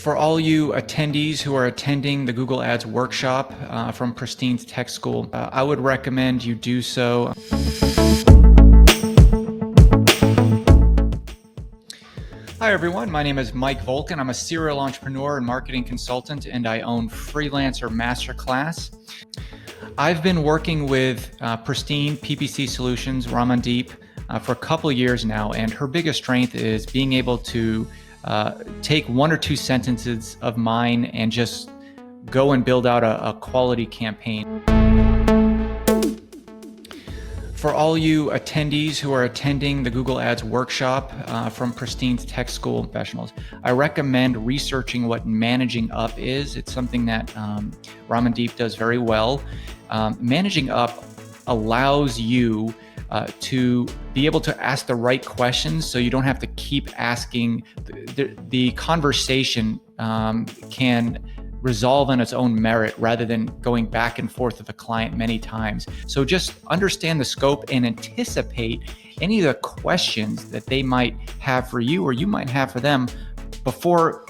For all you attendees who are attending the Google Ads workshop from Pristine's Tech School, I would recommend you do so. Hi everyone, my name is Mike Volkin. I'm a serial entrepreneur and marketing consultant, and I own Freelancer Masterclass. I've been working with Pristine PPC Solutions, Ramandeep, for a couple years now, and her biggest strength is being able to take one or two sentences of mine and just go and build out a quality campaign. For all you attendees who are attending the Google Ads workshop from Pristine's Tech School professionals, I recommend researching what managing up is. It's something that Ramandeep does very well. Managing up allows you to be able to ask the right questions, so you don't have to keep asking. The conversation can resolve on its own merit rather than going back and forth with the client many times. So just understand the scope and anticipate any of the questions that they might have for you or you might have for them before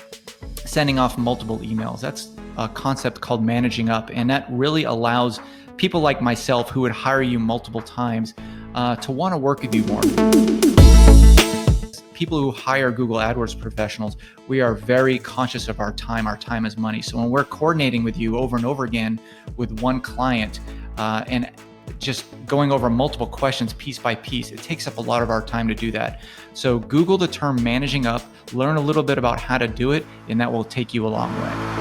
sending off multiple emails. That's a concept called managing up, and that really allows people like myself who would hire you multiple times to want to work with you more. People who hire Google AdWords professionals, we are very conscious of our time. Our time is money. So when we're coordinating with you over and over again with one client and just going over multiple questions piece by piece, it takes up a lot of our time to do that. So Google the term managing up, learn a little bit about how to do it, and that will take you a long way.